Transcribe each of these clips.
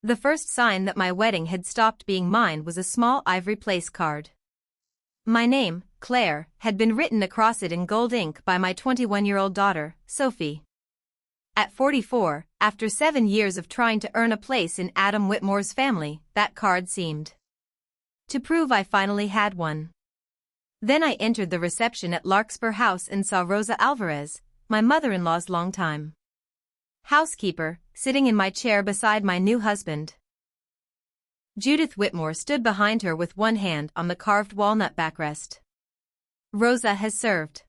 The first sign that my wedding had stopped being mine was a small ivory place card. My name, Claire, had been written across it in gold ink by my 21-year-old daughter, Sophie. At 44, after 7 years of trying to earn a place in Adam Whitmore's family, that card seemed to prove I finally had one. Then I entered the reception at Larkspur House and saw Rosa Alvarez, my mother-in-law's longtime housekeeper, sitting in my chair beside my new husband. Judith Whitmore stood behind her with one hand on the carved walnut backrest. Rosa has served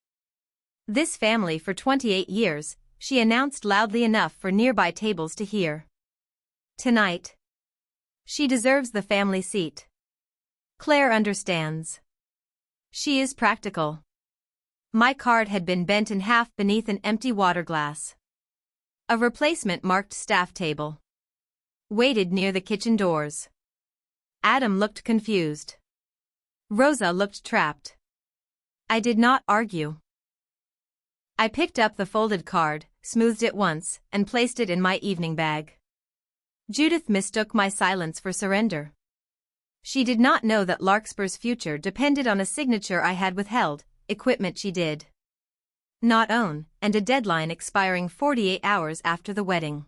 this family for 28 years, she announced loudly enough for nearby tables to hear. Tonight, she deserves the family seat. Claire understands. She is practical. My card had been bent in half beneath an empty water glass. A replacement marked staff table waited near the kitchen doors. Adam looked confused. Rosa looked trapped. I did not argue. I picked up the folded card, smoothed it once, and placed it in my evening bag. Judith mistook my silence for surrender. She did not know that Larkspur's future depended on a signature I had withheld, equipment she did not own, and a deadline expiring 48 hours after the wedding.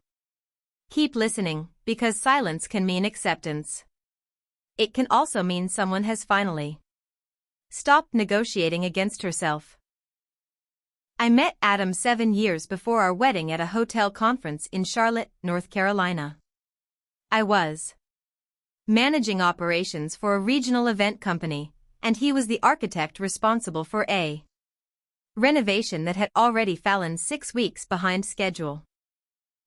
Keep listening, because silence can mean acceptance. It can also mean someone has finally stopped negotiating against herself. I met Adam 7 years before our wedding at a hotel conference in Charlotte, North Carolina. I was managing operations for a regional event company, and he was the architect responsible for a renovation that had already fallen 6 weeks behind schedule.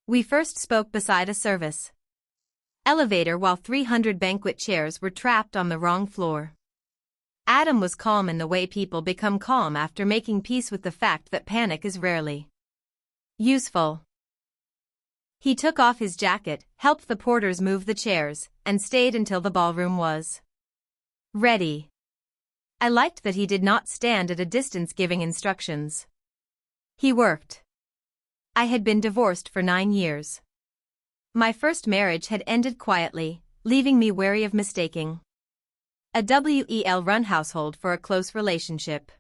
We first spoke beside a service elevator while 300 banquet chairs were trapped on the wrong floor. Adam was calm in the way people become calm after making peace with the fact that panic is rarely useful. He took off his jacket, helped the porters move the chairs, and stayed until the ballroom was ready. I liked that he did not stand at a distance giving instructions. He worked. I had been divorced for 9 years. My first marriage had ended quietly, leaving me wary of mistaking a well-run household for a close relationship.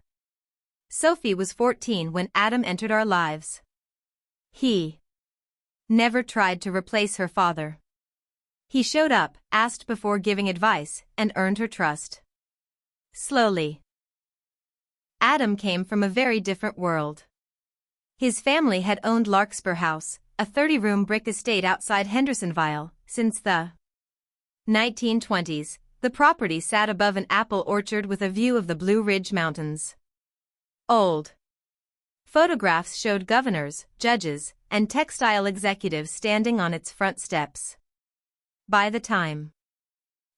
Sophie was 14 when Adam entered our lives. He never tried to replace her father. He showed up, asked before giving advice, and earned her trust. Slowly. Adam came from a very different world. His family had owned Larkspur House, a 30-room brick estate outside Hendersonville, since the 1920s. The property sat above an apple orchard with a view of the Blue Ridge Mountains. Old photographs showed governors, judges, and textile executives standing on its front steps. By the time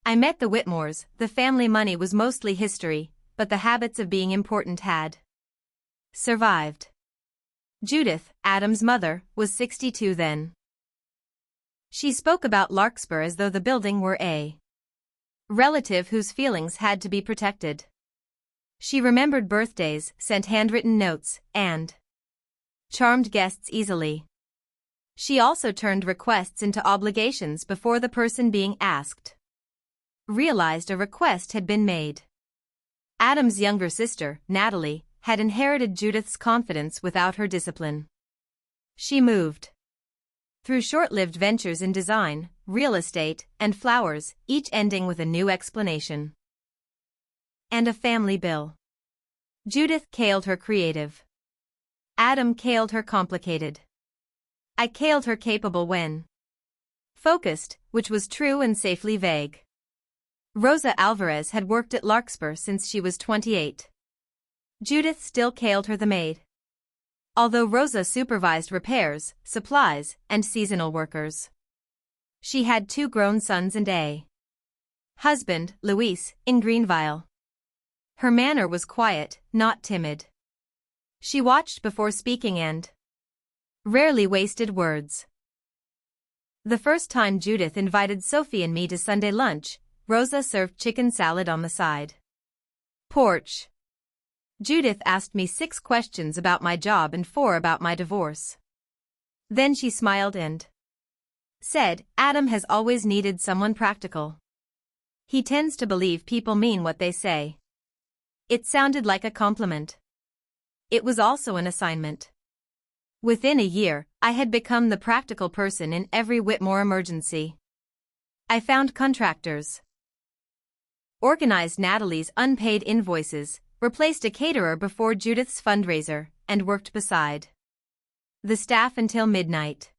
I met the Whitmores, the family money was mostly history, but the habits of being important had survived. Judith, Adam's mother, was 62 then. She spoke about Larkspur as though the building were a relative whose feelings had to be protected. She remembered birthdays, sent handwritten notes, and charmed guests easily. She also turned requests into obligations before the person being asked realized a request had been made. Adam's younger sister, Natalie, had inherited Judith's confidence without her discipline. She moved through short-lived ventures in design, real estate, and flowers, each ending with a new explanation and a family bill. Judith killed her creative. Adam killed her complicated. I killed her capable when focused, which was true and safely vague. Rosa Alvarez had worked at Larkspur since she was 28. Judith still killed her the maid. Although Rosa supervised repairs, supplies, and seasonal workers. She had 2 grown sons and a husband, Luis, in Greenville. Her manner was quiet, not timid. She watched before speaking and rarely wasted words. The first time Judith invited Sophie and me to Sunday lunch, Rosa served chicken salad on the side porch. Judith asked me 6 questions about my job and 4 about my divorce. Then she smiled and said, Adam has always needed someone practical. He tends to believe people mean what they say. It sounded like a compliment. It was also an assignment. Within a year, I had become the practical person in every Whitmore emergency. I found contractors, organized Natalie's unpaid invoices, replaced a caterer before Judith's fundraiser, and worked beside the staff until midnight.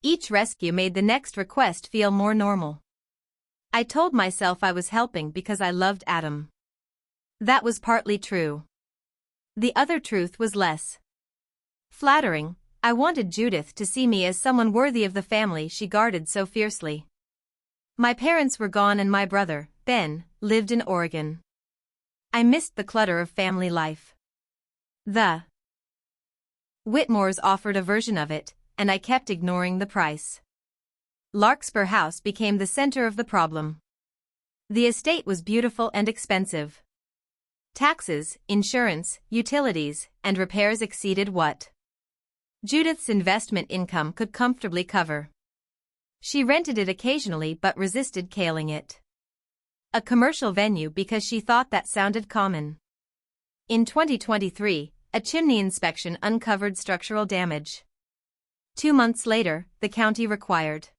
Each rescue made the next request feel more normal. I told myself I was helping because I loved Adam. That was partly true. The other truth was less flattering. I wanted Judith to see me as someone worthy of the family she guarded so fiercely. My parents were gone and my brother, Ben, lived in Oregon. I missed the clutter of family life. The Whitmores offered a version of it, and I kept ignoring the price. Larkspur House became the center of the problem. The estate was beautiful and expensive. Taxes, insurance, utilities, and repairs exceeded what Judith's investment income could comfortably cover. She rented it occasionally but resisted caling it a commercial venue because she thought that sounded common. In 2023, a chimney inspection uncovered structural damage. 2 months later, the county required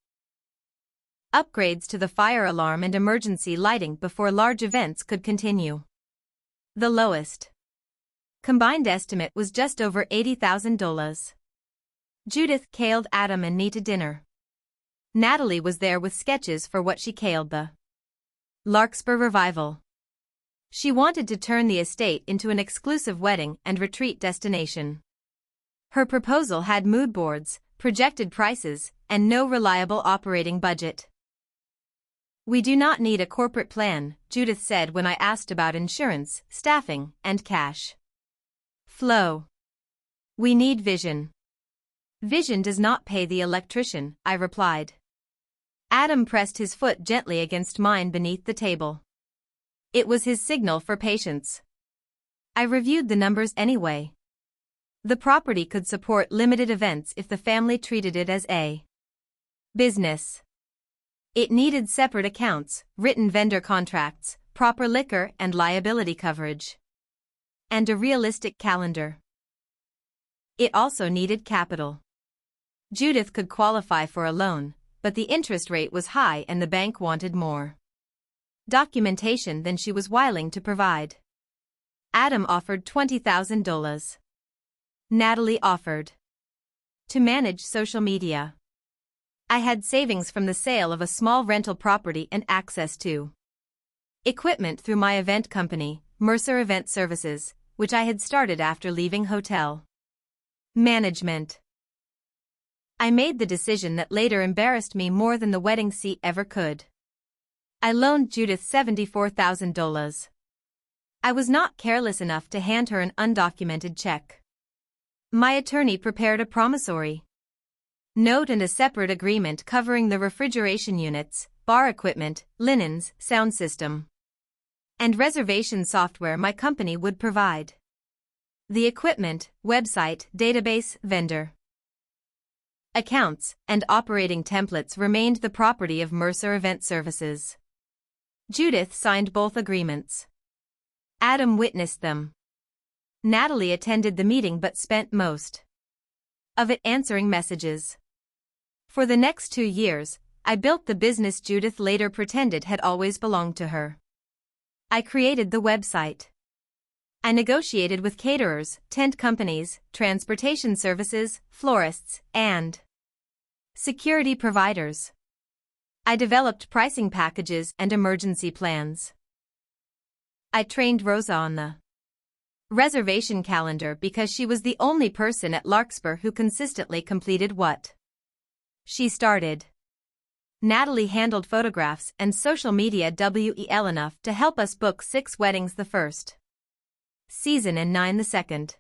upgrades to the fire alarm and emergency lighting before large events could continue. The lowest combined estimate was just over $80,000. Judith caled Adam and me to dinner. Natalie was there with sketches for what she caled the Larkspur Revival. She wanted to turn the estate into an exclusive wedding and retreat destination. Her proposal had mood boards, projected prices, and no reliable operating budget. We do not need a corporate plan, Judith said when I asked about insurance, staffing, and cash flow. We need vision. Vision does not pay the electrician, I replied. Adam pressed his foot gently against mine beneath the table. It was his signal for patience. I reviewed the numbers anyway. The property could support limited events if the family treated it as a business. It needed separate accounts, written vendor contracts, proper liquor and liability coverage, and a realistic calendar. It also needed capital. Judith could qualify for a loan, but the interest rate was high and the bank wanted more documentation than she was willing to provide. Adam offered $20,000. Natalie offered to manage social media. I had savings from the sale of a small rental property and access to equipment through my event company, Mercer Event Services, which I had started after leaving hotel management. I made the decision that later embarrassed me more than the wedding seat ever could. I loaned Judith $74,000. I was not careless enough to hand her an undocumented check. My attorney prepared a promissory note and a separate agreement covering the refrigeration units, bar equipment, linens, sound system, and reservation software my company would provide. The equipment, website, database, vendor accounts, and operating templates remained the property of Mercer Event Services. Judith signed both agreements. Adam witnessed them. Natalie attended the meeting but spent most of it answering messages. For the next 2 years, I built the business Judith later pretended had always belonged to her. I created the website. I negotiated with caterers, tent companies, transportation services, florists, and security providers. I developed pricing packages and emergency plans. I trained Rosa on the reservation calendar because she was the only person at Larkspur who consistently completed what she started. Natalie handled photographs and social media well enough to help us book 6 weddings the first season and 9 the second.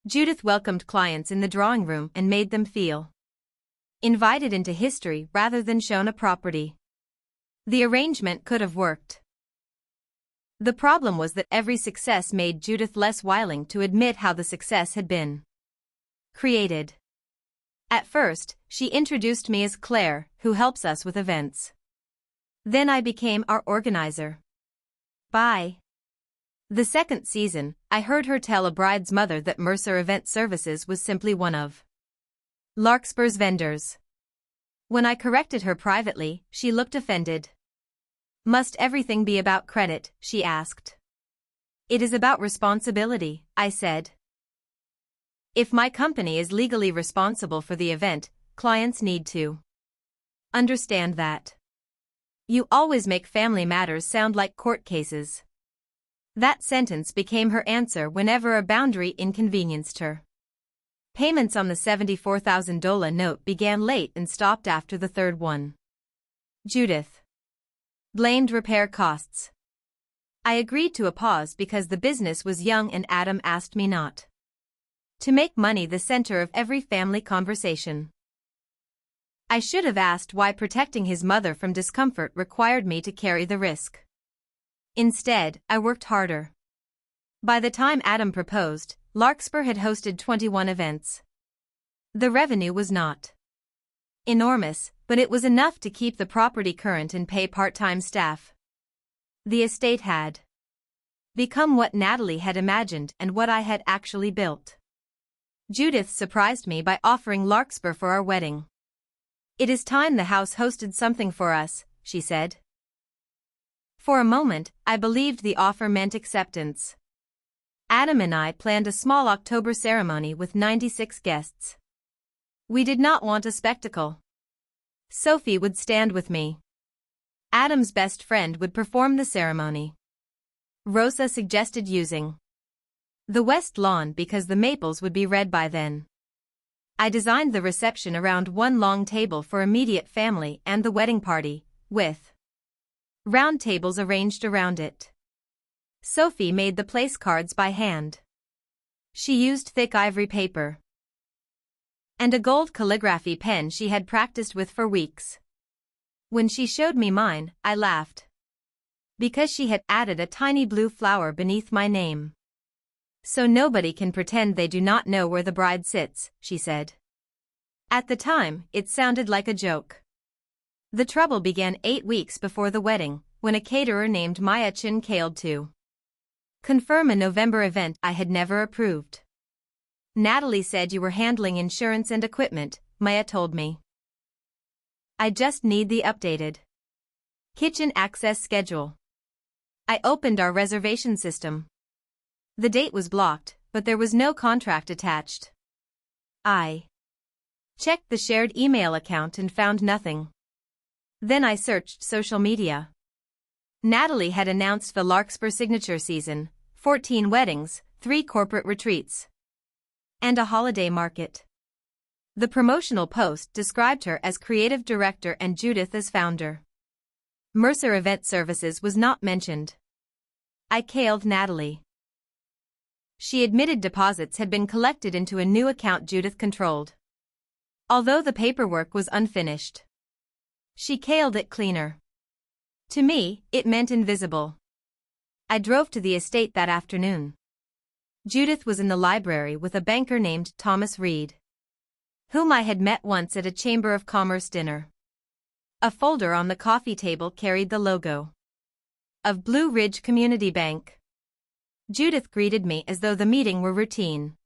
Judith welcomed clients in the drawing room and made them feel invited into history rather than shown a property. The arrangement could have worked. The problem was that every success made Judith less willing to admit how the success had been created. At first, she introduced me as Claire, who helps us with events. Then I became our organizer. By the second season, I heard her tell a bride's mother that Mercer Event Services was simply one of Larkspur's vendors. When I corrected her privately, she looked offended. Must everything be about credit, she asked. It is about responsibility, I said. If my company is legally responsible for the event, clients need to understand that. You always make family matters sound like court cases. That sentence became her answer whenever a boundary inconvenienced her. Payments on the $74,000 note began late and stopped after the third one. Judith blamed repair costs. I agreed to a pause because the business was young and Adam asked me not to make money the center of every family conversation. I should have asked why protecting his mother from discomfort required me to carry the risk. Instead, I worked harder. By the time Adam proposed, Larkspur had hosted 21 events. The revenue was not enormous, but it was enough to keep the property current and pay part-time staff. The estate had become what Natalie had imagined and what I had actually built. Judith surprised me by offering Larkspur for our wedding. It is time the house hosted something for us, she said. For a moment, I believed the offer meant acceptance. Adam and I planned a small October ceremony with 96 guests. We did not want a spectacle. Sophie would stand with me. Adam's best friend would perform the ceremony. Rosa suggested using the west lawn because the maples would be red by then. I designed the reception around one long table for immediate family and the wedding party, with round tables arranged around it. Sophie made the place cards by hand. She used thick ivory paper and a gold calligraphy pen she had practiced with for weeks. When she showed me mine, I laughed. Because she had added a tiny blue flower beneath my name. So nobody can pretend they do not know where the bride sits, she said. At the time, it sounded like a joke. The trouble began 8 weeks before the wedding, when a caterer named Maya Chin called to confirm a November event I had never approved. Natalie said you were handling insurance and equipment, Maya told me. I just need the updated kitchen access schedule. I opened our reservation system. The date was blocked, but there was no contract attached. I checked the shared email account and found nothing. Then I searched social media. Natalie had announced the Larkspur signature season, 14 weddings, 3 corporate retreats, and a holiday market. The promotional post described her as creative director and Judith as founder. Mercer Event Services was not mentioned. I called Natalie. She admitted deposits had been collected into a new account Judith controlled, although the paperwork was unfinished. She called it cleaner. To me, it meant invisible. I drove to the estate that afternoon. Judith was in the library with a banker named Thomas Reed, whom I had met once at a Chamber of Commerce dinner. A folder on the coffee table carried the logo of Blue Ridge Community Bank. Judith greeted me as though the meeting were routine.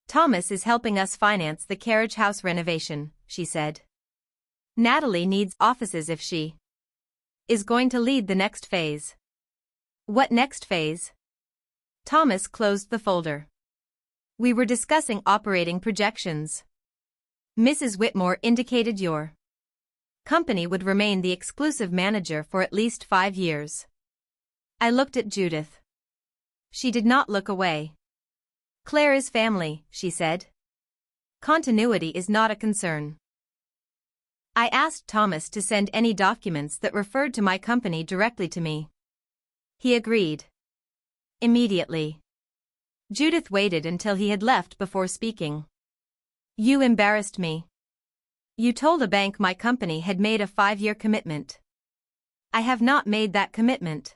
Thomas is helping us finance the carriage house renovation, she said. Natalie needs offices if she is going to lead the next phase. What next phase? Thomas closed the folder. We were discussing operating projections. Mrs. Whitmore indicated your company would remain the exclusive manager for at least 5 years. I looked at Judith. She did not look away. Claire is family, she said. Continuity is not a concern. I asked Thomas to send any documents that referred to my company directly to me. He agreed. Immediately. Judith waited until he had left before speaking. You embarrassed me. You told a bank my company had made a 5-year commitment. I have not made that commitment.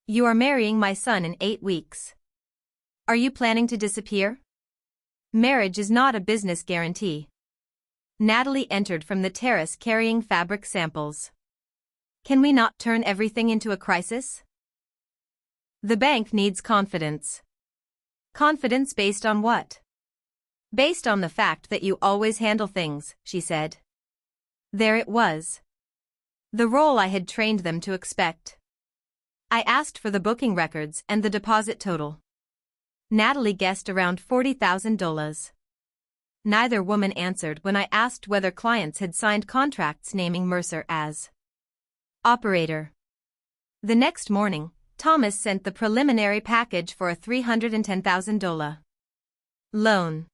You are marrying my son in 8 weeks. Are you planning to disappear? Marriage is not a business guarantee. Natalie entered from the terrace carrying fabric samples. Can we not turn everything into a crisis? The bank needs confidence. Confidence based on what? Based on the fact that you always handle things, she said. There it was. The role I had trained them to expect. I asked for the booking records and the deposit total. Natalie guessed around $40,000. Neither woman answered when I asked whether clients had signed contracts naming Mercer as operator. The next morning, Thomas sent the preliminary package for a $310,000 loan.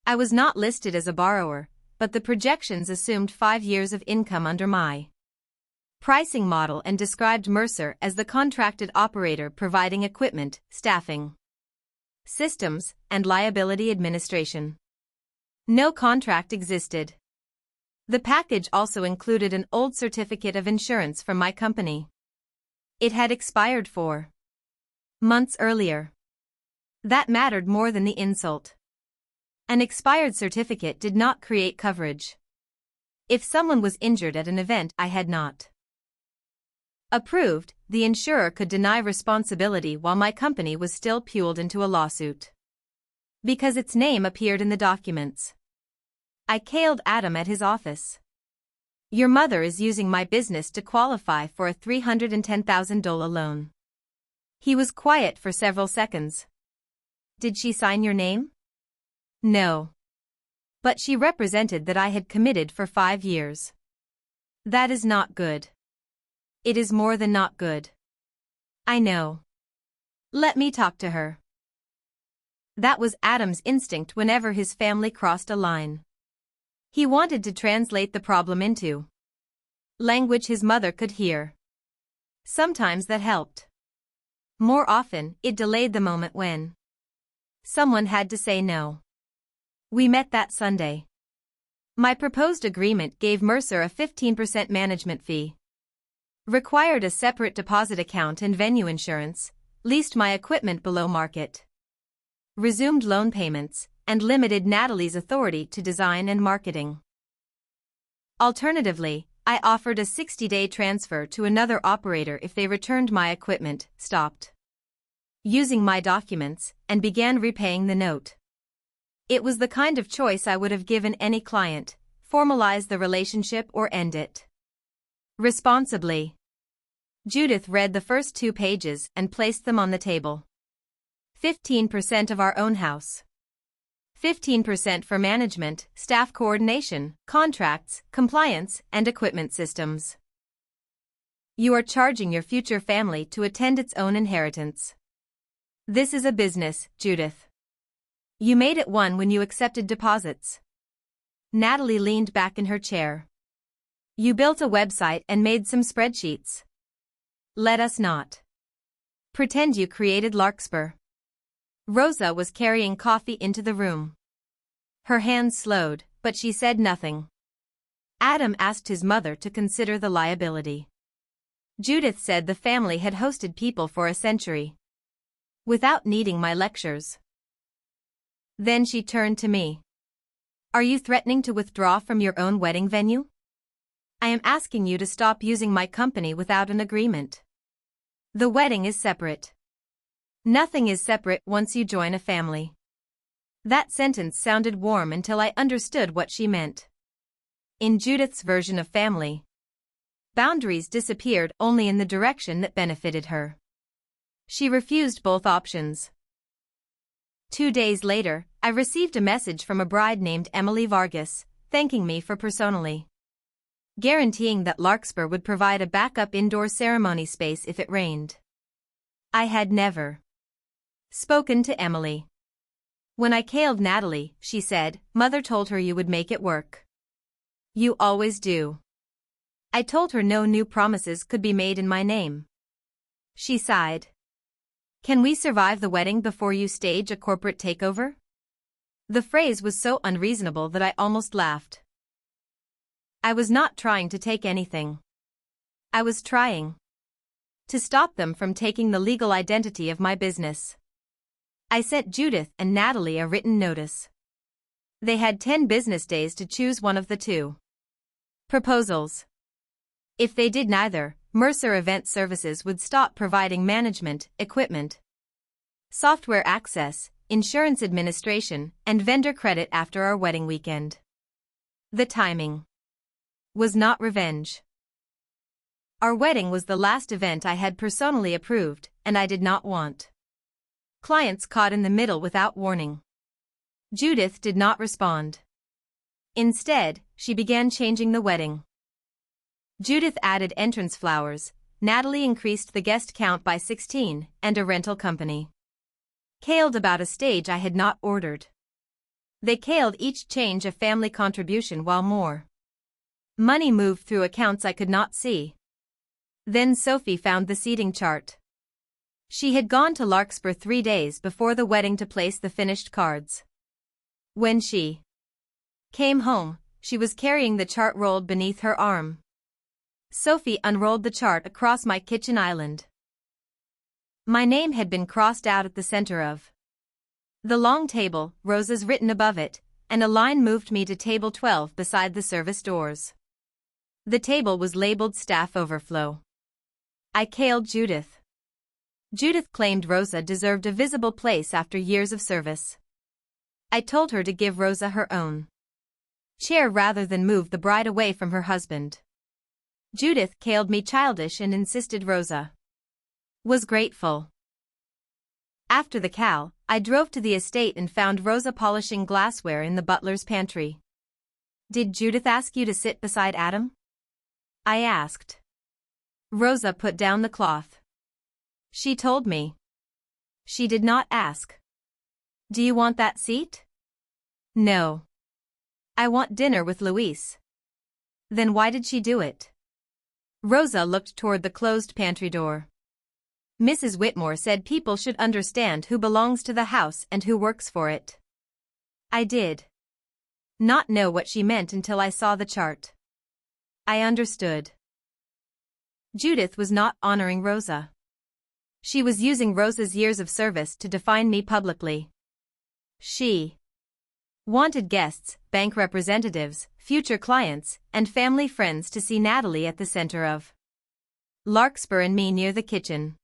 I was not listed as a borrower, but the projections assumed 5 years of income under my pricing model and described Mercer as the contracted operator providing equipment, staffing, systems, and liability administration. No contract existed. The package also included an old certificate of insurance from my company. It had expired 4 months earlier. That mattered more than the insult. An expired certificate did not create coverage. If someone was injured at an event I had not approved, the insurer could deny responsibility while my company was still pulled into a lawsuit. Because its name appeared in the documents. I called Adam at his office. Your mother is using my business to qualify for a $310,000 loan. He was quiet for several seconds. Did she sign your name? No. But she represented that I had committed for 5 years. That is not good. It is more than not good. I know. Let me talk to her. That was Adam's instinct whenever his family crossed a line. He wanted to translate the problem into language his mother could hear. Sometimes that helped. More often, it delayed the moment when someone had to say no. We met that Sunday. My proposed agreement gave Mercer a 15% management fee, required a separate deposit account and venue insurance, leased my equipment below market, resumed loan payments, and limited Natalie's authority to design and marketing. Alternatively, I offered a 60-day transfer to another operator if they returned my equipment, stopped using my documents, and began repaying the note. It was the kind of choice I would have given any client: formalize the relationship or end it responsibly. Judith read the first 2 pages and placed them on the table. 15% of our own house. 15% for management, staff coordination, contracts, compliance, and equipment systems. You are charging your future family to attend its own inheritance. This is a business, Judith. You made it one when you accepted deposits. Natalie leaned back in her chair. You built a website and made some spreadsheets. Let us not pretend you created Larkspur. Rosa was carrying coffee into the room. Her hands slowed, but she said nothing. Adam asked his mother to consider the liability. Judith said the family had hosted people for a century, without needing my lectures. Then she turned to me. Are you threatening to withdraw from your own wedding venue? I am asking you to stop using my company without an agreement. The wedding is separate. Nothing is separate once you join a family. That sentence sounded warm until I understood what she meant. In Judith's version of family, boundaries disappeared only in the direction that benefited her. She refused both options. 2 days later, I received a message from a bride named Emily Vargas, thanking me for personally guaranteeing that Larkspur would provide a backup indoor ceremony space if it rained. I had never spoken to Emily. When I called Natalie, she said, Mother told her you would make it work. You always do. I told her no new promises could be made in my name. She sighed. Can we survive the wedding before you stage a corporate takeover? The phrase was so unreasonable that I almost laughed. I was not trying to take anything. I was trying to stop them from taking the legal identity of my business. I sent Judith and Natalie a written notice. They had 10 business days to choose one of the two proposals. If they did neither, Mercer Event Services would stop providing management, equipment, software access, insurance administration, and vendor credit after our wedding weekend. The timing was not revenge. Our wedding was the last event I had personally approved, and I did not want clients caught in the middle without warning. Judith did not respond. Instead, she began changing the wedding. Judith added entrance flowers, Natalie increased the guest count by 16, and a rental company cailed about a stage I had not ordered. They cailed each change a family contribution while more money moved through accounts I could not see. Then Sophie found the seating chart. She had gone to Larkspur 3 days before the wedding to place the finished cards. When she came home, she was carrying the chart rolled beneath her arm. Sophie unrolled the chart across my kitchen island. My name had been crossed out at the center of the long table, roses written above it, and a line moved me to table 12 beside the service doors. The table was labeled Staff Overflow. I cailed Judith. Judith claimed Rosa deserved a visible place after years of service. I told her to give Rosa her own chair rather than move the bride away from her husband. Judith cailed me childish and insisted Rosa was grateful. After the cow, I drove to the estate and found Rosa polishing glassware in the butler's pantry. "Did Judith ask you to sit beside Adam?" I asked. Rosa put down the cloth. "She told me." "She did not ask. Do you want that seat?" "No. I want dinner with Luis." "Then why did she do it?" Rosa looked toward the closed pantry door. "Mrs. Whitmore said people should understand who belongs to the house and who works for it." I did not know what she meant until I saw the chart. I understood. Judith was not honoring Rosa. She was using Rosa's years of service to define me publicly. She wanted guests, bank representatives, future clients, and family friends to see Natalie at the center of Larkspur and me near the kitchen.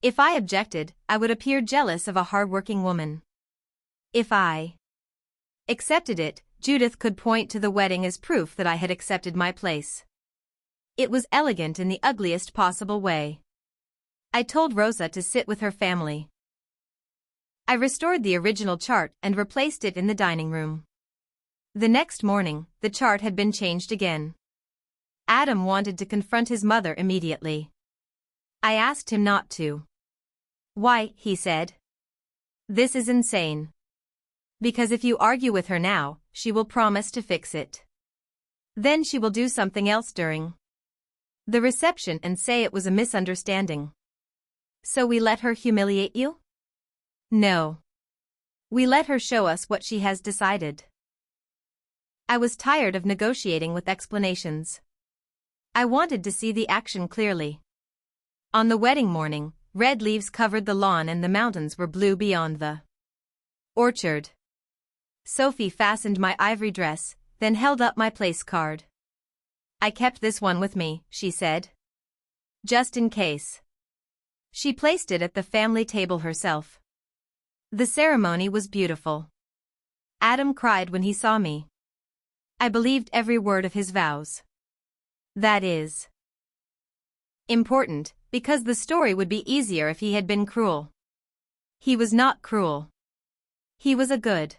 If I objected, I would appear jealous of a hard-working woman. If I accepted it, Judith could point to the wedding as proof that I had accepted my place. It was elegant in the ugliest possible way. I told Rosa to sit with her family. I restored the original chart and replaced it in the dining room. The next morning, the chart had been changed again. Adam wanted to confront his mother immediately. I asked him not to. "Why?" he said. "This is insane. Because if you argue with her now, she will promise to fix it. Then she will do something else during the reception and say it was a misunderstanding. So we let her humiliate you?" "No. We let her show us what she has decided." I was tired of negotiating with explanations. I wanted to see the action clearly. On the wedding morning, red leaves covered the lawn and the mountains were blue beyond the orchard. Sophie fastened my ivory dress, then held up my place card. "I kept this one with me," she said. "Just in case." She placed it at the family table herself. The ceremony was beautiful. Adam cried when he saw me. I believed every word of his vows. That is important, because the story would be easier if he had been cruel. He was not cruel. He was a good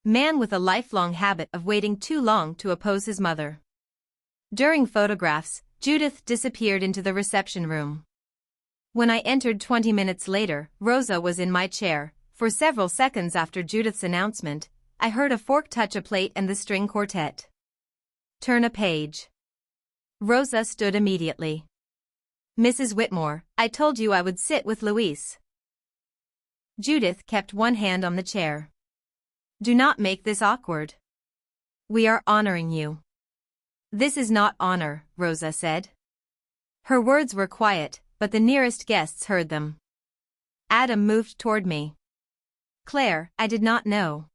man with a lifelong habit of waiting too long to oppose his mother. During photographs, Judith disappeared into the reception room. When I entered 20 minutes later, Rosa was in my chair. For several seconds after Judith's announcement, I heard a fork touch a plate and the string quartet turn a page. Rosa stood immediately. "Mrs. Whitmore, I told you I would sit with Luis." Judith kept one hand on the chair. "Do not make this awkward. We are honoring you." "This is not honor," Rosa said. Her words were quiet, but the nearest guests heard them. Adam moved toward me. Claire, I did not know.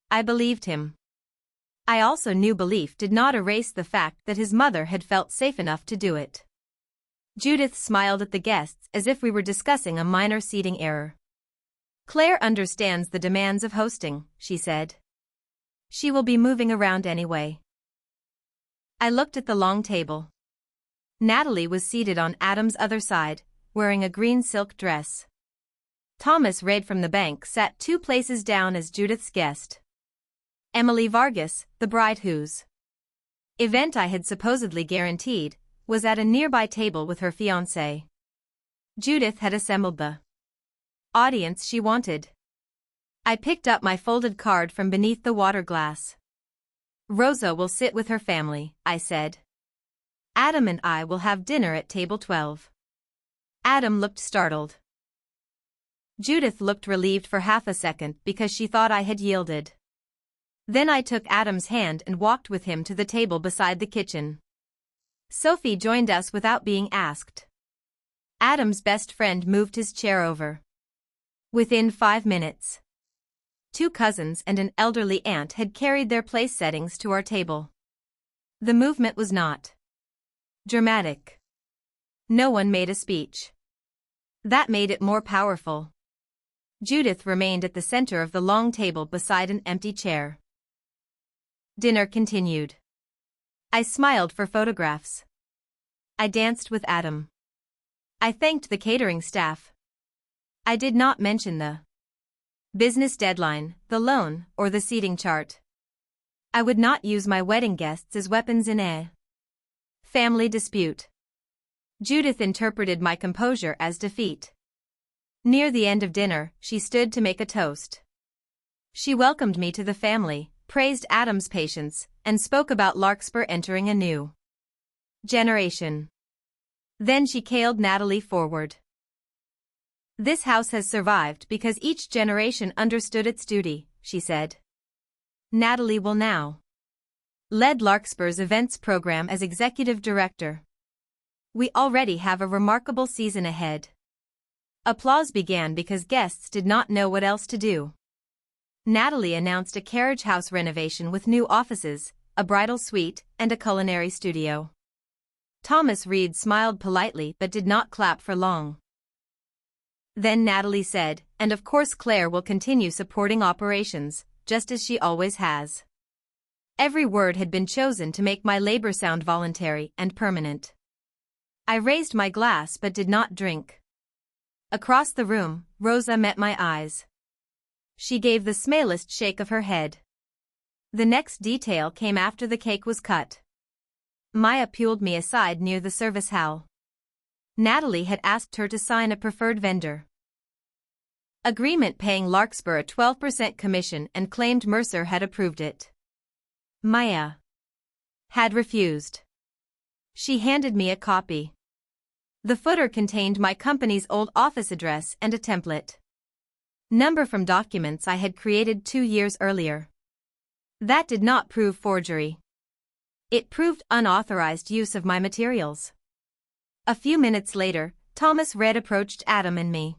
I believed him. I also knew belief did not erase the fact that his mother had felt safe enough to do it. Judith smiled at the guests as if we were discussing a minor seating error. Claire understands the demands of hosting, she said. She will be moving around anyway. I looked at the long table. Natalie was seated on Adam's other side, wearing a green silk dress. Thomas Reid from the bank sat 2 places down as Judith's guest. Emily Vargas, the bride whose event I had supposedly guaranteed, was at a nearby table with her fiancé. Judith had assembled the audience she wanted. I picked up my folded card from beneath the water glass. Rosa will sit with her family, I said. Adam and I will have dinner at table 12. Adam looked startled. Judith looked relieved for half a second because she thought I had yielded. Then I took Adam's hand and walked with him to the table beside the kitchen. Sophie joined us without being asked. Adam's best friend moved his chair over. Within 5 minutes, 2 cousins and an elderly aunt had carried their place settings to our table. The movement was not dramatic. No one made a speech. That made it more powerful. Judith remained at the center of the long table beside an empty chair. Dinner continued. I smiled for photographs. I danced with Adam. I thanked the catering staff. I did not mention the business deadline, the loan, or the seating chart. I would not use my wedding guests as weapons in a family dispute. Judith interpreted my composure as defeat. Near the end of dinner, she stood to make a toast. She welcomed me to the family, praised Adam's patience, and spoke about Larkspur entering a new generation. Then she called Natalie forward. This house has survived because each generation understood its duty, she said. Natalie will now lead Larkspur's events program as executive director. We already have a remarkable season ahead. Applause began because guests did not know what else to do. Natalie announced a carriage house renovation with new offices, a bridal suite, and a culinary studio. Thomas Reid smiled politely but did not clap for long. Then Natalie said, and of course Claire will continue supporting operations, just as she always has. Every word had been chosen to make my labor sound voluntary and permanent. I raised my glass but did not drink. Across the room, Rosa met my eyes. She gave the smallest shake of her head. The next detail came after the cake was cut. Maya pulled me aside near the service hall. Natalie had asked her to sign a preferred vendor agreement paying Larkspur a 12% commission and claimed Mercer had approved it. Maya had refused. She handed me a copy. The footer contained my company's old office address and a template number from documents I had created 2 years earlier. That did not prove forgery. It proved unauthorized use of my materials. A few minutes later, Thomas Reid approached Adam and me.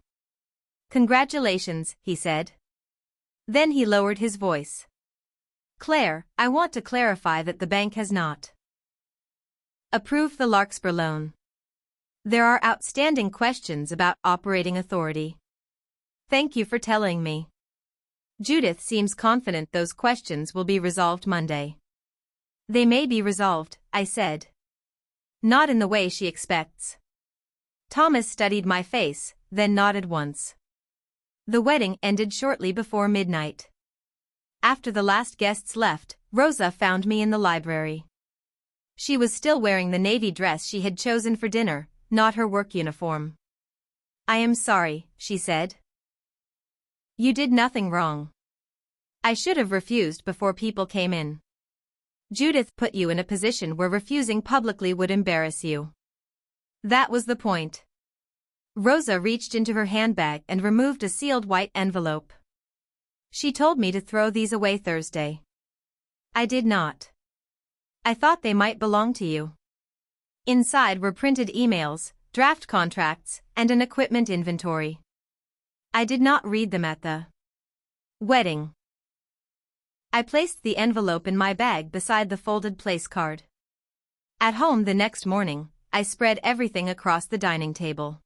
Congratulations, he said. Then he lowered his voice. Claire, I want to clarify that the bank has not approved the Larkspur loan. There are outstanding questions about operating authority. Thank you for telling me. Judith seems confident those questions will be resolved Monday. They may be resolved, I said. Not in the way she expects. Thomas studied my face, then nodded once. The wedding ended shortly before midnight. After the last guests left, Rosa found me in the library. She was still wearing the navy dress she had chosen for dinner, not her work uniform. I am sorry, she said. You did nothing wrong. I should have refused before people came in. Judith put you in a position where refusing publicly would embarrass you. That was the point. Rosa reached into her handbag and removed a sealed white envelope. She told me to throw these away Thursday. I did not. I thought they might belong to you. Inside were printed emails, draft contracts, and an equipment inventory. I did not read them at the Wedding. I placed the envelope in my bag beside the folded place card. At home the next morning, I spread everything across the dining table.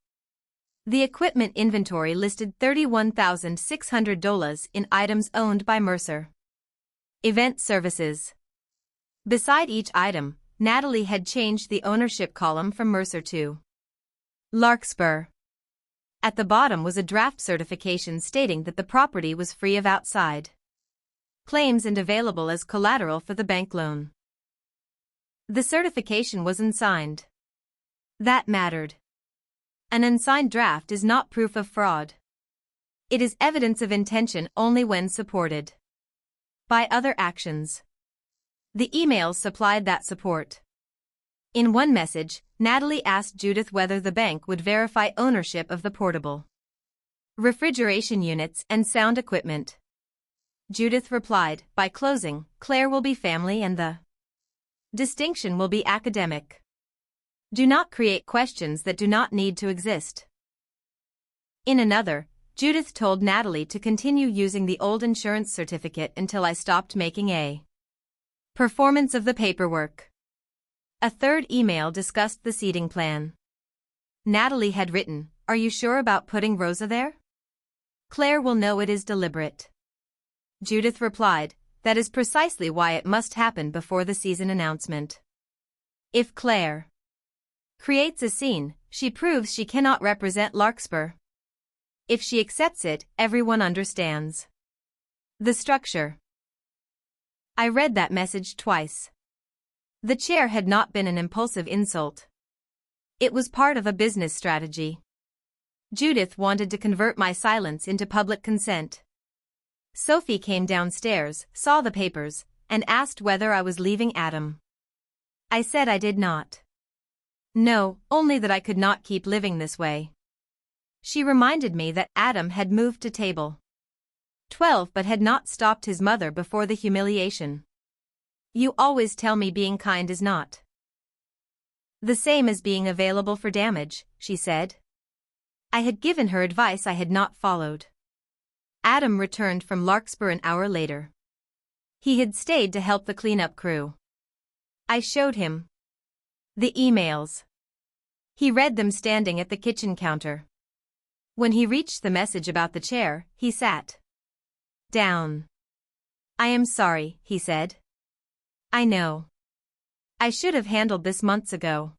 The equipment inventory listed $31,600 in items owned by Mercer. Event services. Beside each item, Natalie had changed the ownership column from Mercer to Larkspur. At the bottom was a draft certification stating that the property was free of outside claims and available as collateral for the bank loan. The certification was unsigned. That mattered. An unsigned draft is not proof of fraud. It is evidence of intention only when supported by other actions. The emails supplied that support. In one message, Natalie asked Judith whether the bank would verify ownership of the portable refrigeration units and sound equipment. Judith replied, "By closing, Claire will be family and the distinction will be academic. Do not create questions that do not need to exist." In another, Judith told Natalie to continue using the old insurance certificate until I stopped making a performance of the paperwork. A third email discussed the seating plan. Natalie had written, "Are you sure about putting Rosa there? Claire will know it is deliberate." Judith replied, "That is precisely why it must happen before the season announcement. If Claire creates a scene, she proves she cannot represent Larkspur. If she accepts it, everyone understands the structure." I read that message twice. The chair had not been an impulsive insult. It was part of a business strategy. Judith wanted to convert my silence into public consent. Sophie came downstairs, saw the papers, and asked whether I was leaving Adam. I said I did not. No, only that I could not keep living this way. She reminded me that Adam had moved to table 12 but had not stopped his mother before the humiliation. "You always tell me being kind is not the same as being available for damage," she said. I had given her advice I had not followed. Adam returned from Larkspur an hour later. He had stayed to help the cleanup crew. I showed him the emails. He read them standing at the kitchen counter. When he reached the message about the chair, he sat down. "I am sorry," he said. "I know. I should have handled this months ago."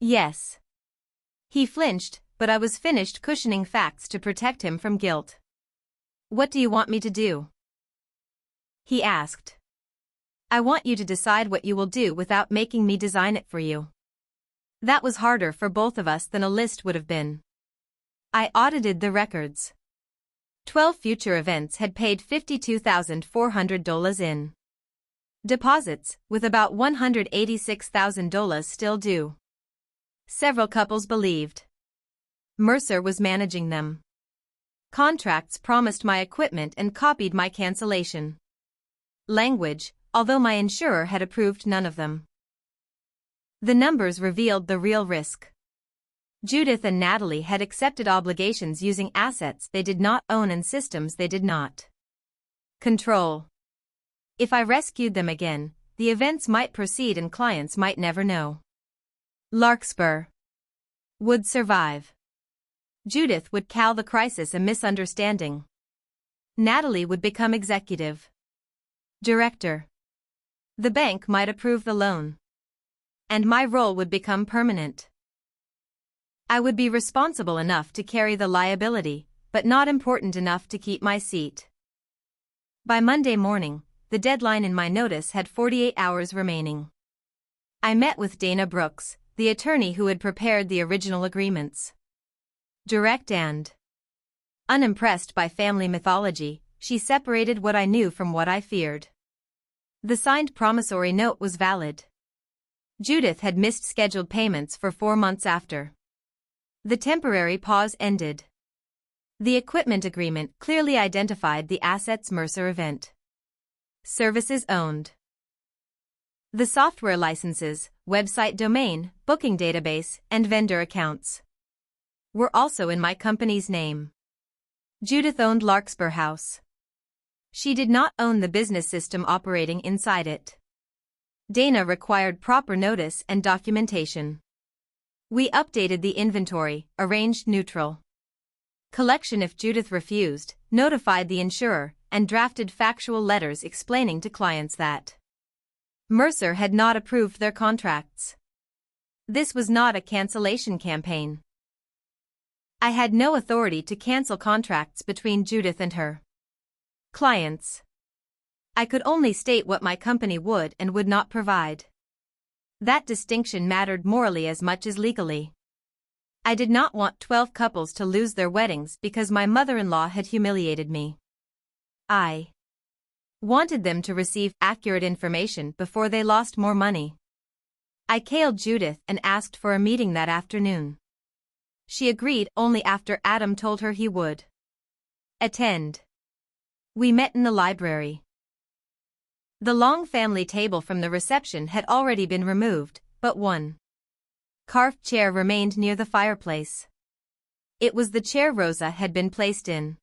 "Yes." He flinched, but I was finished cushioning facts to protect him from guilt. "What do you want me to do?" he asked. "I want you to decide what you will do without making me design it for you." That was harder for both of us than a list would have been. I audited the records. 12 future events had paid $52,400 in deposits, with about $186,000 still due. Several couples believed Mercer was managing them. Contracts promised my equipment and copied my cancellation language, although my insurer had approved none of them. The numbers revealed the real risk. Judith and Natalie had accepted obligations using assets they did not own and systems they did not control. If I rescued them again, the events might proceed and clients might never know. Larkspur would survive. Judith would call the crisis a misunderstanding. Natalie would become executive director. The bank might approve the loan. And my role would become permanent. I would be responsible enough to carry the liability, but not important enough to keep my seat. By Monday morning, the deadline in my notice had 48 hours remaining. I met with Dana Brooks, the attorney who had prepared the original agreements. Direct and unimpressed by family mythology, she separated what I knew from what I feared. The signed promissory note was valid. Judith had missed scheduled payments for 4 months after the temporary pause ended. The equipment agreement clearly identified the assets Mercer event services owned. The software licenses, website domain, booking database, and vendor accounts were also in my company's name. Judith owned Larkspur House. She did not own the business system operating inside it. Dana required proper notice and documentation. We updated the inventory, arranged neutral collection if Judith refused, notified the insurer, and drafted factual letters explaining to clients that Mercer had not approved their contracts. This was not a cancellation campaign. I had no authority to cancel contracts between Judith and her clients. I could only state what my company would and would not provide. That distinction mattered morally as much as legally. I did not want 12 couples to lose their weddings because my mother-in-law had humiliated me. I wanted them to receive accurate information before they lost more money. I called Judith and asked for a meeting that afternoon. She agreed only after Adam told her he would attend. We met in the library. The long family table from the reception had already been removed, but one carved chair remained near the fireplace. It was the chair Rosa had been placed in.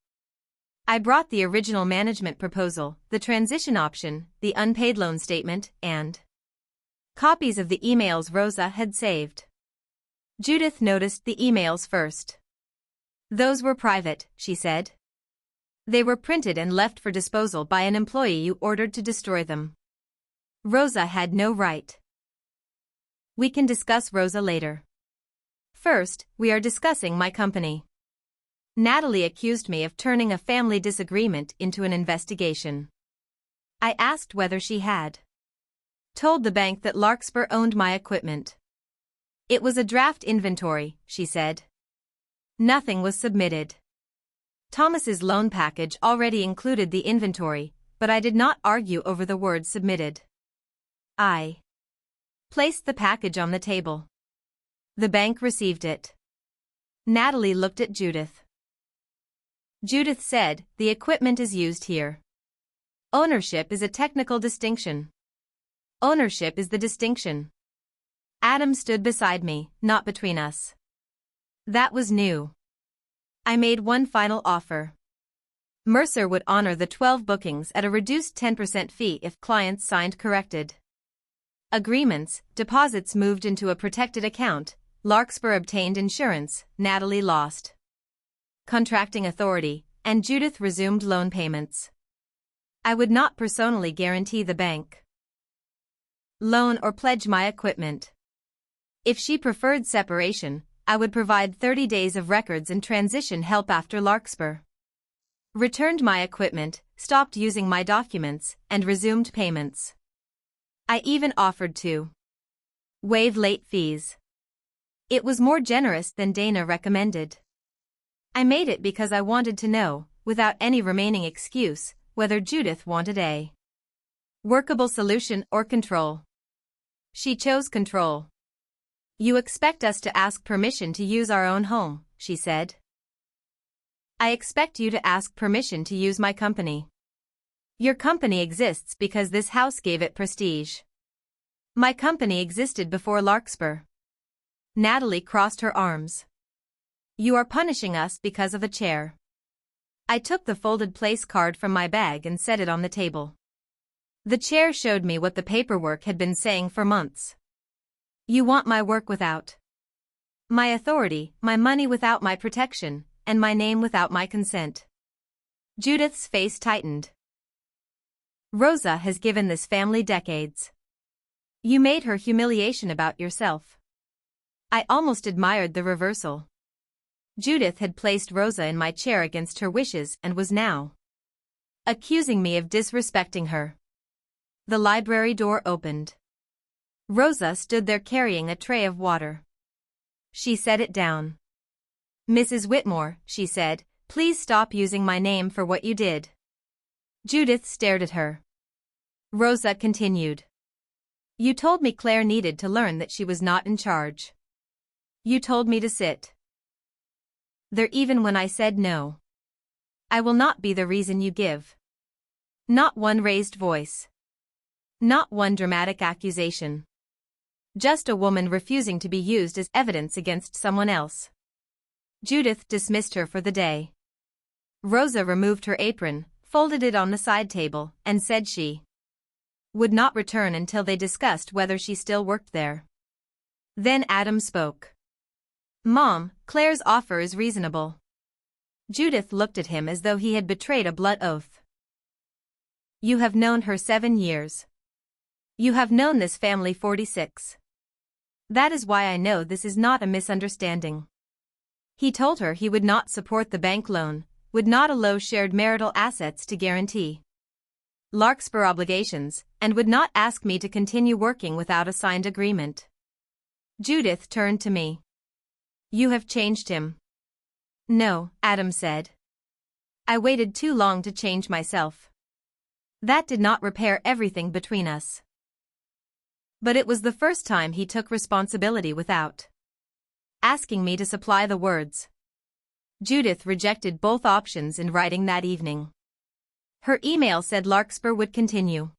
I brought the original management proposal, the transition option, the unpaid loan statement, and copies of the emails Rosa had saved. Judith noticed the emails first. Those were private, she said. They were printed and left for disposal by an employee you ordered to destroy them. Rosa had no right. We can discuss Rosa later. First, we are discussing my company. Natalie accused me of turning a family disagreement into an investigation. I asked whether she had told the bank that Larkspur owned my equipment. It was a draft inventory, she said. Nothing was submitted. Thomas's loan package already included the inventory, but I did not argue over the words submitted. I placed the package on the table. The bank received it. Natalie looked at Judith. Judith said, "The equipment is used here. Ownership is a technical distinction. Ownership is the distinction." Adam stood beside me, not between us. That was new. I made one final offer. Mercer would honor the 12 bookings at a reduced 10% fee if clients signed corrected agreements, deposits moved into a protected account, Larkspur obtained insurance, Natalie lost contracting authority, and Judith resumed loan payments. I would not personally guarantee the bank loan or pledge my equipment. If she preferred separation, I would provide 30 days of records and transition help after Larkspur returned my equipment, stopped using my documents, and resumed payments. I even offered to waive late fees. It was more generous than Dana recommended. I made it because I wanted to know, without any remaining excuse, whether Judith wanted a workable solution or control. She chose control. "You expect us to ask permission to use our own home," she said. "I expect you to ask permission to use my company. Your company exists because this house gave it prestige. My company existed before Larkspur." Natalie crossed her arms. "You are punishing us because of a chair." I took the folded place card from my bag and set it on the table. The chair showed me what the paperwork had been saying for months. "You want my work without my authority, my money without my protection, and my name without my consent." Judith's face tightened. "Rosa has given this family decades. You made her humiliation about yourself." I almost admired the reversal. Judith had placed Rosa in my chair against her wishes and was now accusing me of disrespecting her. The library door opened. Rosa stood there carrying a tray of water. She set it down. "Mrs. Whitmore," she said, "please stop using my name for what you did." Judith stared at her. Rosa continued. "You told me Claire needed to learn that she was not in charge. You told me to sit there even when I said no. I will not be the reason you give." Not one raised voice. Not one dramatic accusation. Just a woman refusing to be used as evidence against someone else. Judith dismissed her for the day. Rosa removed her apron, folded it on the side table, and said she would not return until they discussed whether she still worked there. Then Adam spoke. "Mom, Claire's offer is reasonable." Judith looked at him as though he had betrayed a blood oath. "You have known her 7 years. You have known this family 46. That is why I know this is not a misunderstanding." He told her he would not support the bank loan, would not allow shared marital assets to guarantee Larkspur obligations, and would not ask me to continue working without a signed agreement. Judith turned to me. "You have changed him." "No," Adam said. "I waited too long to change myself. That did not repair everything between us. But it was the first time he took responsibility without asking me to supply the words." Judith rejected both options in writing that evening. Her email said Larkspur would continue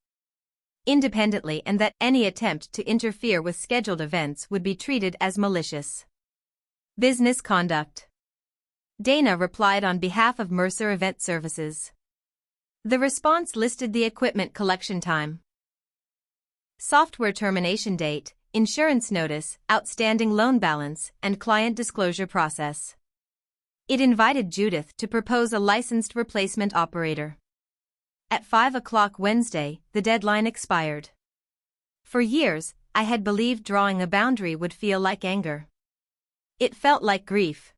independently and that any attempt to interfere with scheduled events would be treated as malicious business conduct. Dana replied on behalf of Mercer Event Services. The response listed the equipment collection time, software termination date, insurance notice, outstanding loan balance, and client disclosure process. It invited Judith to propose a licensed replacement operator. At 5 o'clock Wednesday, the deadline expired. For years, I had believed drawing a boundary would feel like anger. It felt like grief.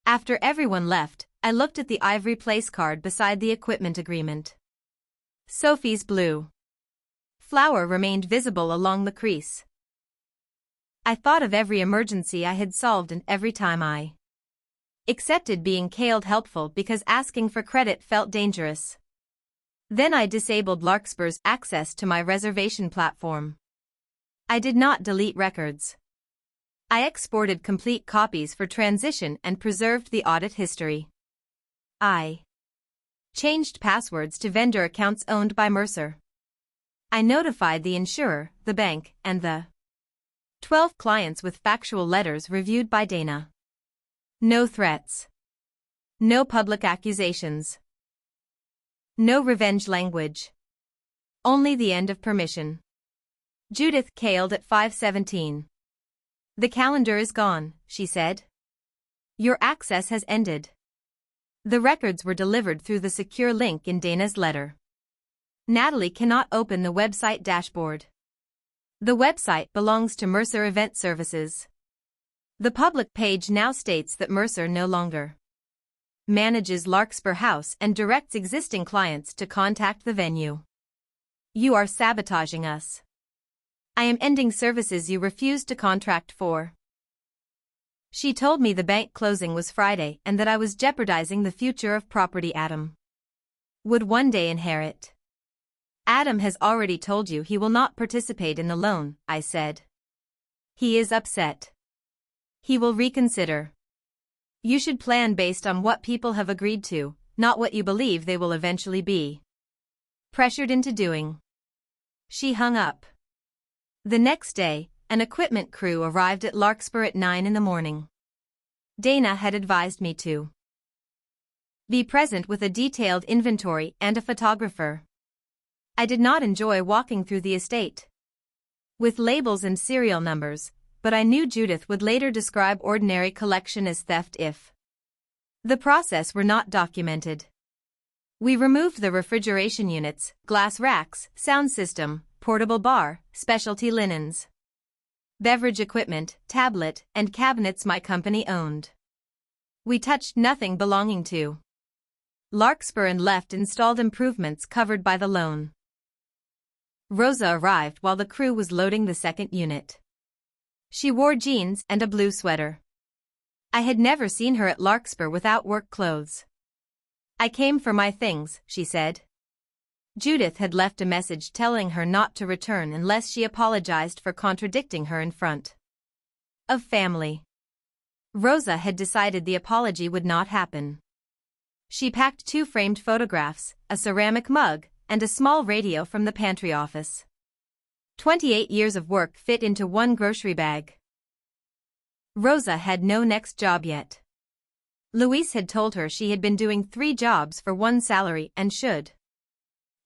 After everyone left, I looked at the ivory place card beside the equipment agreement. Sophie's blue flower remained visible along the crease. I thought of every emergency I had solved and every time I accepted being called helpful because asking for credit felt dangerous. Then I disabled Larkspur's access to my reservation platform. I did not delete records. I exported complete copies for transition and preserved the audit history. I changed passwords to vendor accounts owned by Mercer. I notified the insurer, the bank, and the 12 clients with factual letters reviewed by Dana. No threats. No public accusations. No revenge language. Only the end of permission. Judith called at 5:17. "The calendar is gone," she said. "Your access has ended." The records were delivered through the secure link in Dana's letter. Natalie cannot open the website dashboard. The website belongs to Mercer Event Services. The public page now states that Mercer no longer manages Larkspur House and directs existing clients to contact the venue. "You are sabotaging us. I am ending services you refused to contract for." She told me the bank closing was Friday and that I was jeopardizing the future of property Adam would one day inherit. "Adam has already told you he will not participate in the loan," I said. "He is upset. He will reconsider. You should plan based on what people have agreed to, not what you believe they will eventually be pressured into doing." She hung up. The next day, an equipment crew arrived at Larkspur at 9 in the morning. Dana had advised me to be present with a detailed inventory and a photographer. I did not enjoy walking through the estate with labels and serial numbers, but I knew Judith would later describe ordinary collection as theft if the process were not documented. We removed the refrigeration units, glass racks, sound system, portable bar, specialty linens, beverage equipment, tablet, and cabinets my company owned. We touched nothing belonging to Larkspur and left installed improvements covered by the loan. Rosa arrived while the crew was loading the second unit. She wore jeans and a blue sweater. I had never seen her at Larkspur without work clothes. "I came for my things," she said. Judith had left a message telling her not to return unless she apologized for contradicting her in front of family. Rosa had decided the apology would not happen. She packed 2 framed photographs, a ceramic mug, and a small radio from the pantry office. 28 years of work fit into one grocery bag. Rosa had no next job yet. Louise had told her she had been doing 3 jobs for 1 salary and should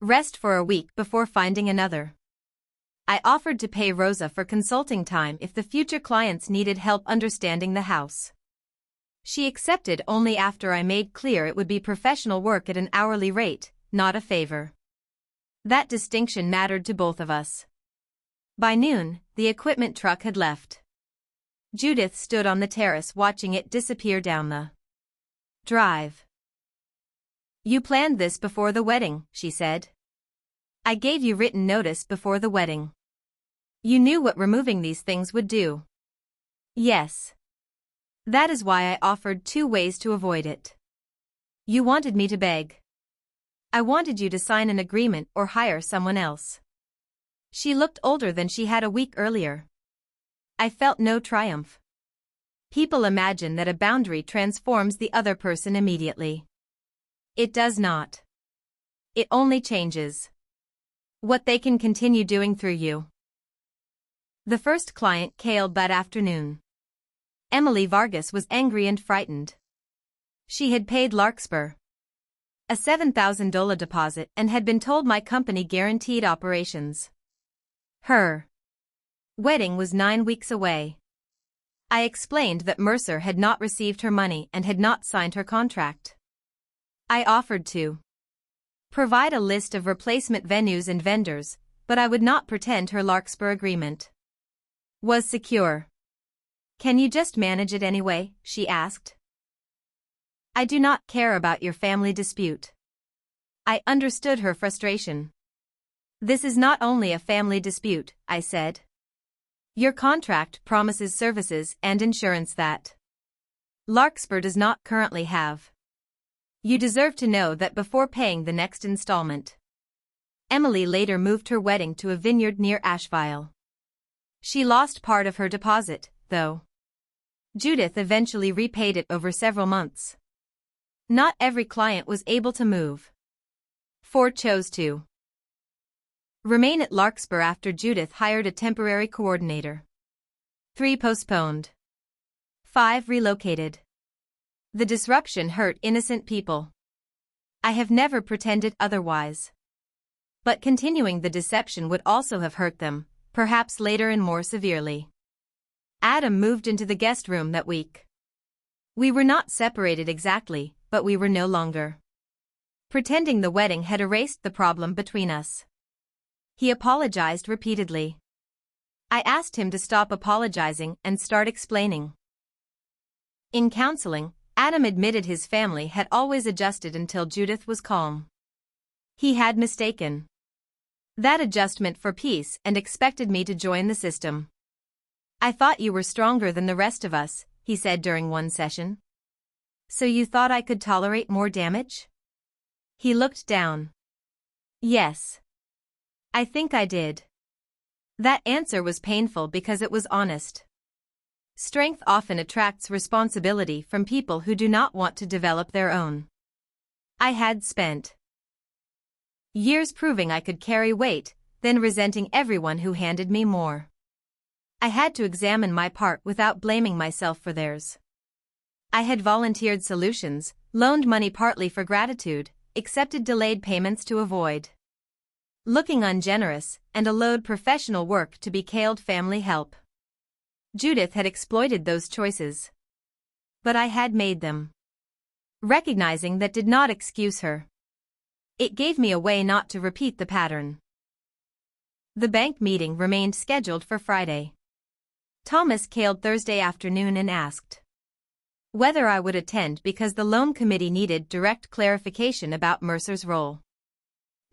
rest for a week before finding another. I offered to pay Rosa for consulting time if the future clients needed help understanding the house. She accepted only after I made clear it would be professional work at an hourly rate, not a favor. That distinction mattered to both of us. By noon, the equipment truck had left. Judith stood on the terrace watching it disappear down the drive. "You planned this before the wedding," she said. "I gave you written notice before the wedding. You knew what removing these things would do." "Yes. That is why I offered 2 ways to avoid it. You wanted me to beg. I wanted you to sign an agreement or hire someone else." She looked older than she had a week earlier. I felt no triumph. People imagine that a boundary transforms the other person immediately. It does not. It only changes what they can continue doing through you. The first client called that afternoon. Emily Vargas was angry and frightened. She had paid Larkspur a $7,000 deposit and had been told my company guaranteed operations. Her wedding was 9 weeks away. I explained that Mercer had not received her money and had not signed her contract. I offered to provide a list of replacement venues and vendors, but I would not pretend her Larkspur agreement was secure. "Can you just manage it anyway?" she asked. "I do not care about your family dispute." I understood her frustration. "This is not only a family dispute," I said. "Your contract promises services and insurance that Larkspur does not currently have. You deserve to know that before paying the next installment." Emily later moved her wedding to a vineyard near Asheville. She lost part of her deposit, though. Judith eventually repaid it over several months. Not every client was able to move. 4 chose to remain at Larkspur after Judith hired a temporary coordinator. 3 postponed. 5 relocated. The disruption hurt innocent people. I have never pretended otherwise. But continuing the deception would also have hurt them, perhaps later and more severely. Adam moved into the guest room that week. We were not separated exactly, but we were no longer pretending the wedding had erased the problem between us. He apologized repeatedly. I asked him to stop apologizing and start explaining. In counseling, Adam admitted his family had always adjusted until Judith was calm. He had mistaken that adjustment for peace and expected me to join the system. "I thought you were stronger than the rest of us," he said during one session. "So you thought I could tolerate more damage?" He looked down. "Yes. I think I did." That answer was painful because it was honest. Strength often attracts responsibility from people who do not want to develop their own. I had spent years proving I could carry weight, then resenting everyone who handed me more. I had to examine my part without blaming myself for theirs. I had volunteered solutions, loaned money partly for gratitude, accepted delayed payments to avoid looking ungenerous, and allowed professional work to be called family help. Judith had exploited those choices. But I had made them. Recognizing that did not excuse her. It gave me a way not to repeat the pattern. The bank meeting remained scheduled for Friday. Thomas called Thursday afternoon and asked whether I would attend because the loan committee needed direct clarification about Mercer's role.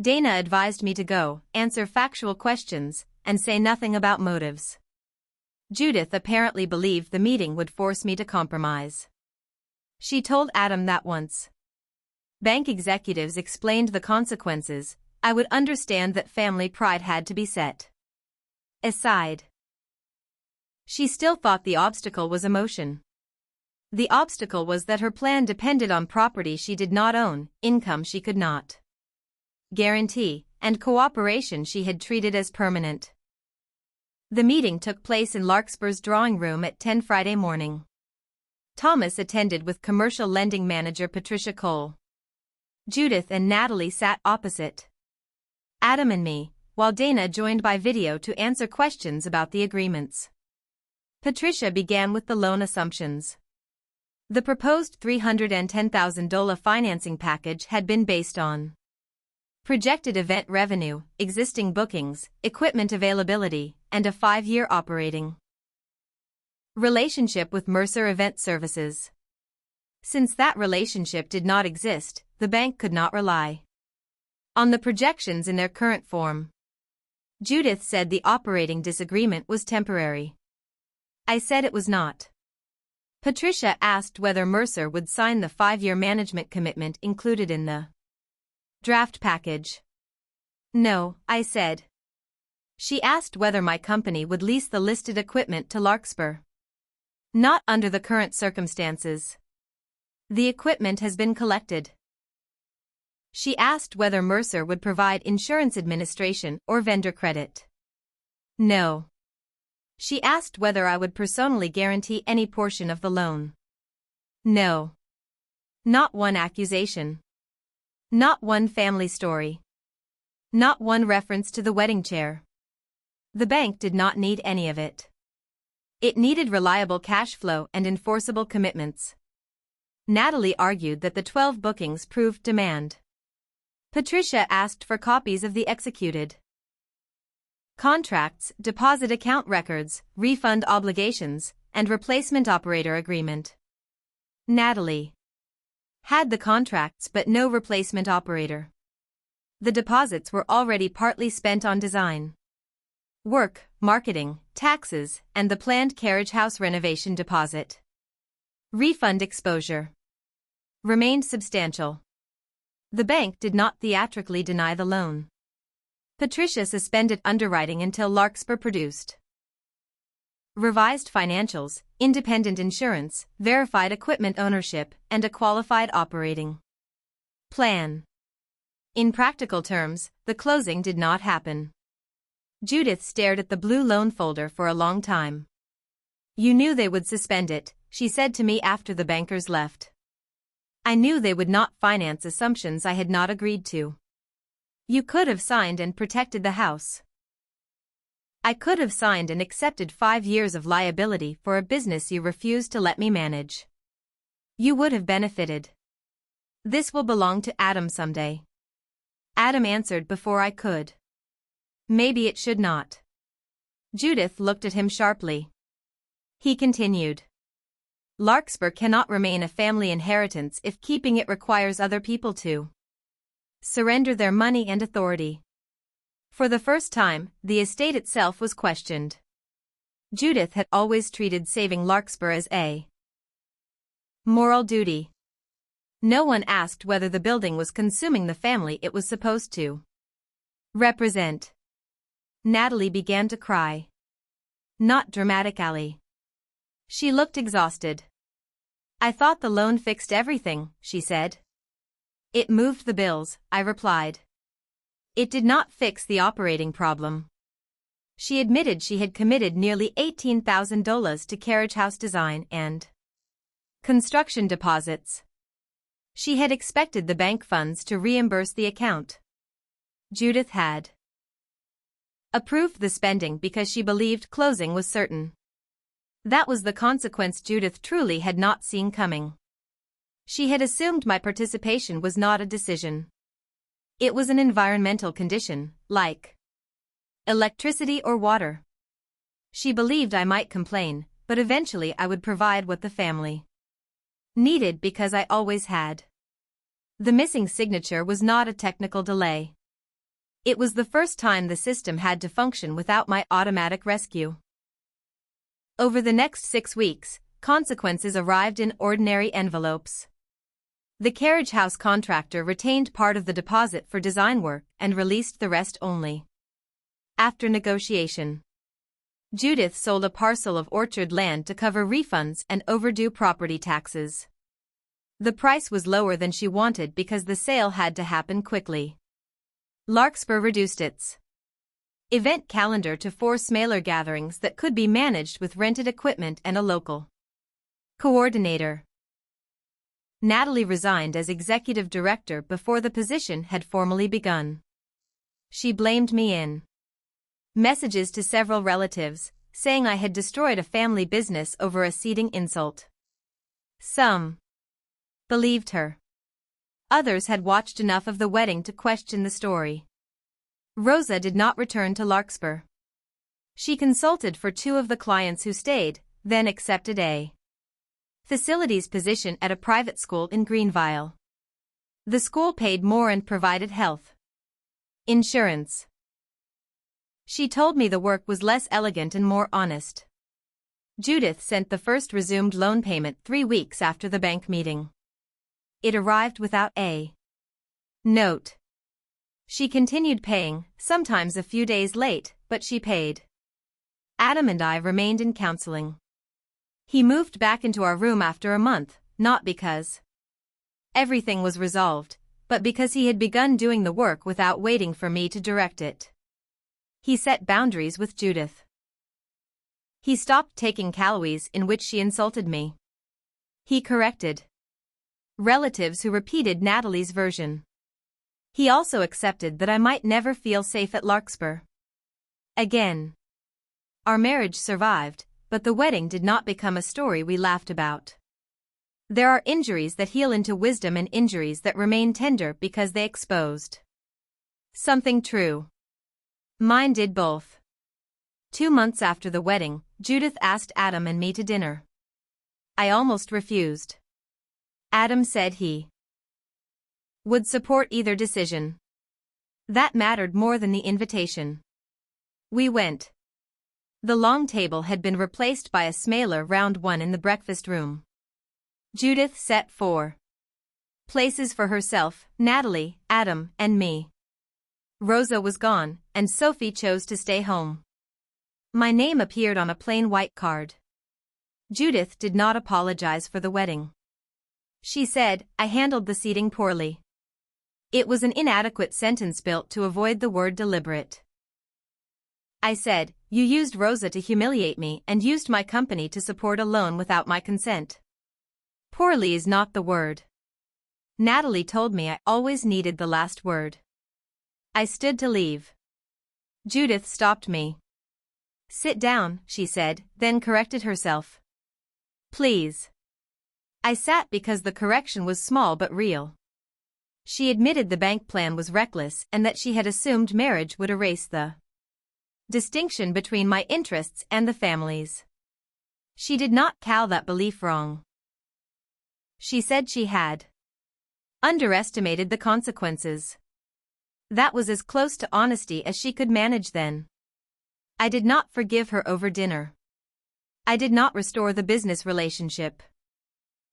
Dana advised me to go, answer factual questions, and say nothing about motives. Judith apparently believed the meeting would force me to compromise. She told Adam that once bank executives explained the consequences, I would understand that family pride had to be set aside. She still thought the obstacle was emotion. The obstacle was that her plan depended on property she did not own, income she could not guarantee, and cooperation she had treated as permanent. The meeting took place in Larkspur's drawing room at 10 Friday morning. Thomas attended with commercial lending manager Patricia Cole. Judith and Natalie sat opposite Adam and me, while Dana joined by video to answer questions about the agreements. Patricia began with the loan assumptions. The proposed $310,000 financing package had been based on projected event revenue, existing bookings, equipment availability, and a 5-year operating relationship with Mercer Event Services. Since that relationship did not exist, the bank could not rely on the projections in their current form. Judith said the operating disagreement was temporary. I said it was not. Patricia asked whether Mercer would sign the 5-year management commitment included in the draft package. No, I said. She asked whether my company would lease the listed equipment to Larkspur. Not under the current circumstances. The equipment has been collected. She asked whether Mercer would provide insurance administration or vendor credit. No. She asked whether I would personally guarantee any portion of the loan. No. Not one accusation. Not one family story. Not one reference to the wedding chair. The bank did not need any of it. It needed reliable cash flow and enforceable commitments. Natalie argued that the 12 bookings proved demand. Patricia asked for copies of the executed contracts, deposit account records, refund obligations, and replacement operator agreement. Natalie had the contracts but no replacement operator. The deposits were already partly spent on design work, marketing, taxes, and the planned carriage house renovation deposit. Refund exposure remained substantial. The bank did not theatrically deny the loan. Patricia suspended underwriting until Larkspur produced revised financials, independent insurance, verified equipment ownership, and a qualified operating plan. In practical terms, the closing did not happen. Judith stared at the blue loan folder for a long time. You knew they would suspend it, she said to me after the bankers left. I knew they would not finance assumptions I had not agreed to. You could have signed and protected the house. I could have signed and accepted 5 years of liability for a business you refused to let me manage. You would have benefited. This will belong to Adam someday. Adam answered before I could. Maybe it should not. Judith looked at him sharply. He continued. Larkspur cannot remain a family inheritance if keeping it requires other people to surrender their money and authority. For the first time, the estate itself was questioned. Judith had always treated saving Larkspur as a moral duty. No one asked whether the building was consuming the family it was supposed to represent. Natalie began to cry. Not dramatically. She looked exhausted. I thought the loan fixed everything, she said. It moved the bills, I replied. It did not fix the operating problem. She admitted she had committed nearly $18,000 to carriage house design and construction deposits. She had expected the bank funds to reimburse the account. Judith had approved the spending because she believed closing was certain. That was the consequence Judith truly had not seen coming. She had assumed my participation was not a decision. It was an environmental condition, like electricity or water. She believed I might complain, but eventually I would provide what the family needed because I always had. The missing signature was not a technical delay. It was the first time the system had to function without my automatic rescue. Over the next 6 weeks, consequences arrived in ordinary envelopes. The carriage house contractor retained part of the deposit for design work and released the rest only after negotiation. Judith sold a parcel of orchard land to cover refunds and overdue property taxes. The price was lower than she wanted because the sale had to happen quickly. Larkspur reduced its event calendar to 4 smaller gatherings that could be managed with rented equipment and a local Coordinator. Natalie resigned as executive director before the position had formally begun. She blamed me in messages to several relatives, saying I had destroyed a family business over a seething insult. Some believed her. Others had watched enough of the wedding to question the story. Rosa did not return to Larkspur. She consulted for 2 of the clients who stayed, then accepted a facilities position at a private school in Greenville. The school paid more and provided health insurance. She told me the work was less elegant and more honest. Judith sent the first resumed loan payment 3 weeks after the bank meeting. It arrived without a note. She continued paying, sometimes a few days late, but she paid. Adam and I remained in counseling. He moved back into our room after a month, not because everything was resolved, but because he had begun doing the work without waiting for me to direct it. He set boundaries with Judith. He stopped taking calories in which she insulted me. He corrected relatives who repeated Natalie's version. He also accepted that I might never feel safe at Larkspur again. Our marriage survived, but the wedding did not become a story we laughed about. There are injuries that heal into wisdom and injuries that remain tender because they exposed something true. Mine did both. 2 months after the wedding, Judith asked Adam and me to dinner. I almost refused. Adam said he would support either decision. That mattered more than the invitation. We went. The long table had been replaced by a smaller round one in the breakfast room. Judith set 4 places for herself, Natalie, Adam, and me. Rosa was gone, and Sophie chose to stay home. My name appeared on a plain white card. Judith did not apologize for the wedding. She said, I handled the seating poorly. It was an inadequate sentence built to avoid the word deliberate. I said, you used Rosa to humiliate me and used my company to support a loan without my consent. Poorly is not the word. Natalie told me I always needed the last word. I stood to leave. Judith stopped me. Sit down, she said, then corrected herself. Please. I sat because the correction was small but real. She admitted the bank plan was reckless and that she had assumed marriage would erase the distinction between my interests and the family's. She did not call that belief wrong. She said she had underestimated the consequences. That was as close to honesty as she could manage then. I did not forgive her over dinner. I did not restore the business relationship.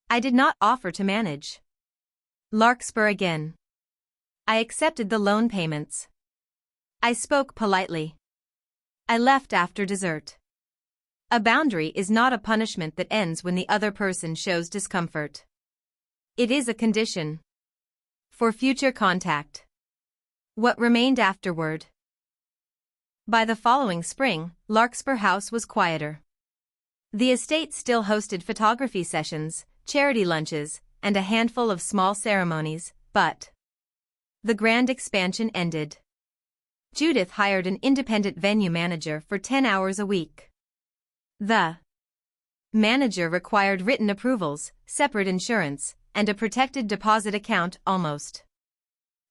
I did not offer to manage Larkspur again. I accepted the loan payments. I spoke politely. I left after dessert. A boundary is not a punishment that ends when the other person shows discomfort. It is a condition for future contact. What remained afterward? By the following spring, Larkspur House was quieter. The estate still hosted photography sessions, charity lunches, and a handful of small ceremonies, but the grand expansion ended. Judith hired an independent venue manager for 10 hours a week. The manager required written approvals, separate insurance, and a protected deposit account almost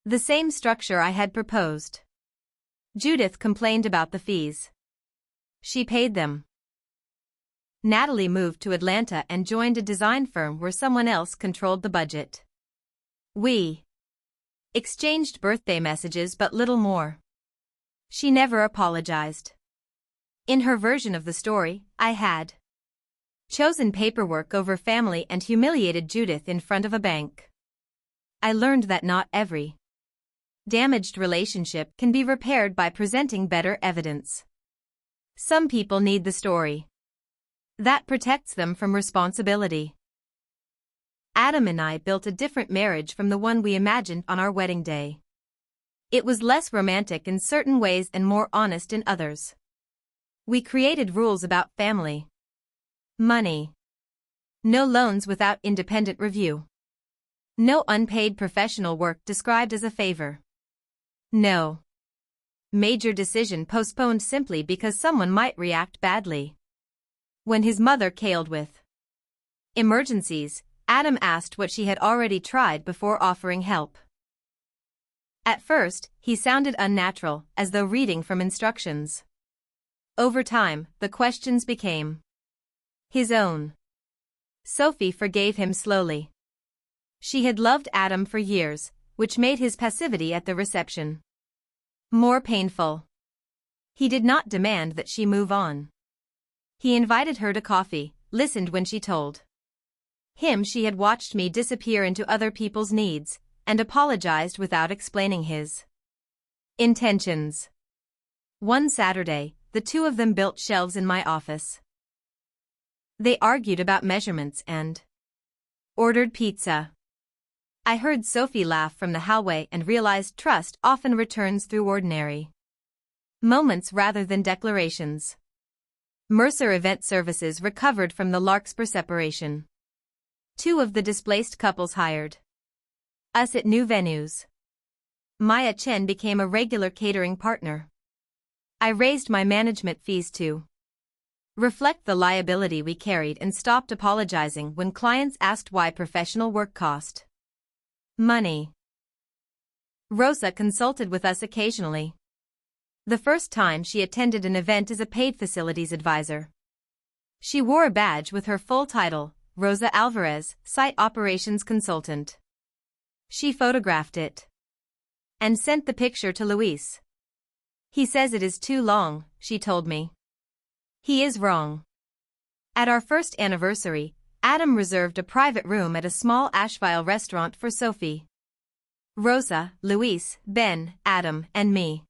the same structure I had proposed. Judith complained about the fees. She paid them. Natalie moved to Atlanta and joined a design firm where someone else controlled the budget. We exchanged birthday messages but little more. She never apologized. In her version of the story, I had chosen paperwork over family and humiliated Judith in front of a bank. I learned that not every damaged relationship can be repaired by presenting better evidence. Some people need the story that protects them from responsibility. Adam and I built a different marriage from the one we imagined on our wedding day. It was less romantic in certain ways and more honest in others. We created rules about family, money, No loans without independent review. No unpaid professional work described as a favor. No major decision postponed simply because someone might react badly. When his mother called with emergencies, Adam asked what she had already tried before offering help. At first, he sounded unnatural, as though reading from instructions. Over time, the questions became his own. Sophie forgave him slowly. She had loved Adam for years, which made his passivity at the reception more painful. He did not demand that she move on. He invited her to coffee, listened when she told him she had watched me disappear into other people's needs, and apologized without explaining his intentions. One Saturday, the two of them built shelves in my office. They argued about measurements and ordered pizza. I heard Sophie laugh from the hallway and realized trust often returns through ordinary moments rather than declarations. Mercer Event Services recovered from the Larkspur separation. Two of the displaced couples hired us at new venues. Maya Chen became a regular catering partner. I raised my management fees to reflect the liability we carried and stopped apologizing when clients asked why professional work cost money. Rosa consulted with us occasionally. The first time she attended an event as a paid facilities advisor. She wore a badge with her full title, Rosa Alvarez, Site Operations Consultant. She photographed it and sent the picture to Luis. He says it is too long, she told me. He is wrong. At our first anniversary, Adam reserved a private room at a small Asheville restaurant for Sophie, Rosa, Luis, Ben, Adam, and me.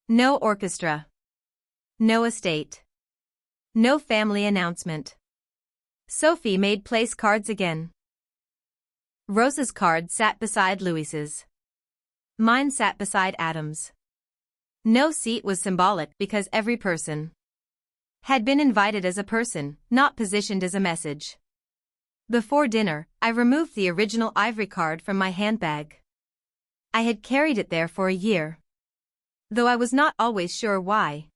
No orchestra. No estate. No family announcement. Sophie made place cards again. Rosa's card sat beside Luis's. Mine sat beside Adam's. No seat was symbolic because every person had been invited as a person, not positioned as a message. Before dinner, I removed the original ivory card from my handbag. I had carried it there for a year, though I was not always sure why.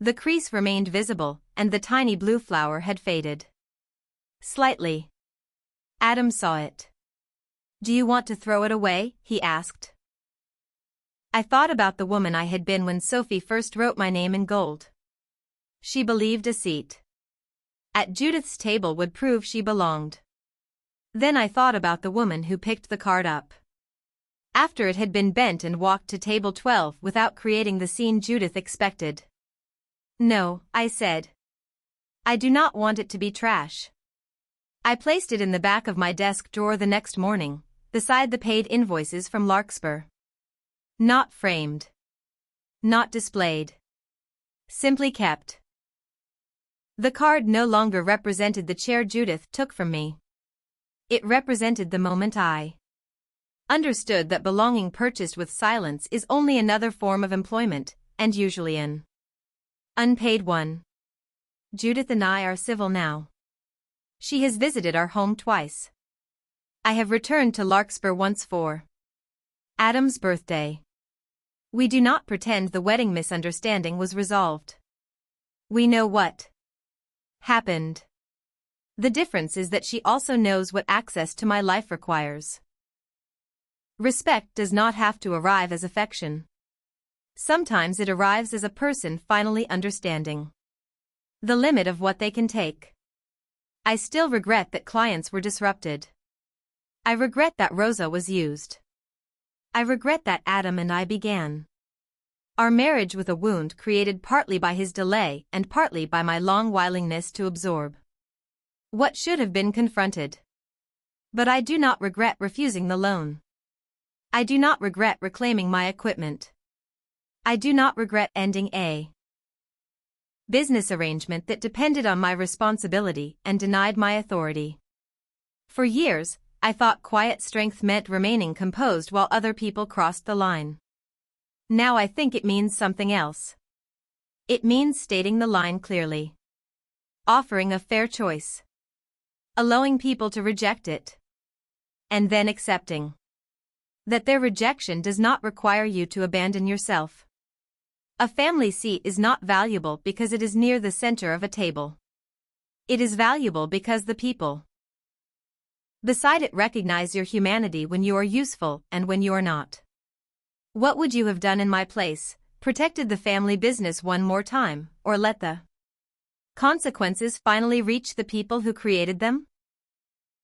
The crease remained visible, and the tiny blue flower had faded slightly. Adam saw it. "Do you want to throw it away?" he asked. I thought about the woman I had been when Sophie first wrote my name in gold. She believed a seat at Judith's table would prove she belonged. Then I thought about the woman who picked the card up after it had been bent and walked to table 12 without creating the scene Judith expected. "No," I said. "I do not want it to be trash." I placed it in the back of my desk drawer the next morning, beside the paid invoices from Larkspur. Not framed. Not displayed. Simply kept. The card no longer represented the chair Judith took from me. It represented the moment I understood that belonging purchased with silence is only another form of employment, and usually an unpaid one. Judith and I are civil now. She has visited our home twice. I have returned to Larkspur once for Adam's birthday. We do not pretend the wedding misunderstanding was resolved. We know what happened. The difference is that she also knows what access to my life requires. Respect does not have to arrive as affection. Sometimes it arrives as a person finally understanding the limit of what they can take. I still regret that clients were disrupted. I regret that Rosa was used. I regret that Adam and I began our marriage with a wound created partly by his delay and partly by my long willingness to absorb what should have been confronted. But I do not regret refusing the loan. I do not regret reclaiming my equipment. I do not regret ending a business arrangement that depended on my responsibility and denied my authority. For years, I thought quiet strength meant remaining composed while other people crossed the line. Now I think it means something else. It means stating the line clearly. Offering a fair choice. allowing people to reject it, and then accepting that their rejection does not require you to abandon yourself. A family seat is not valuable because it is near the center of a table. It is valuable because the people beside it recognize your humanity when you are useful and when you are not. What would you have done in my place? Protected the family business one more time, or let the consequences finally reach the people who created them?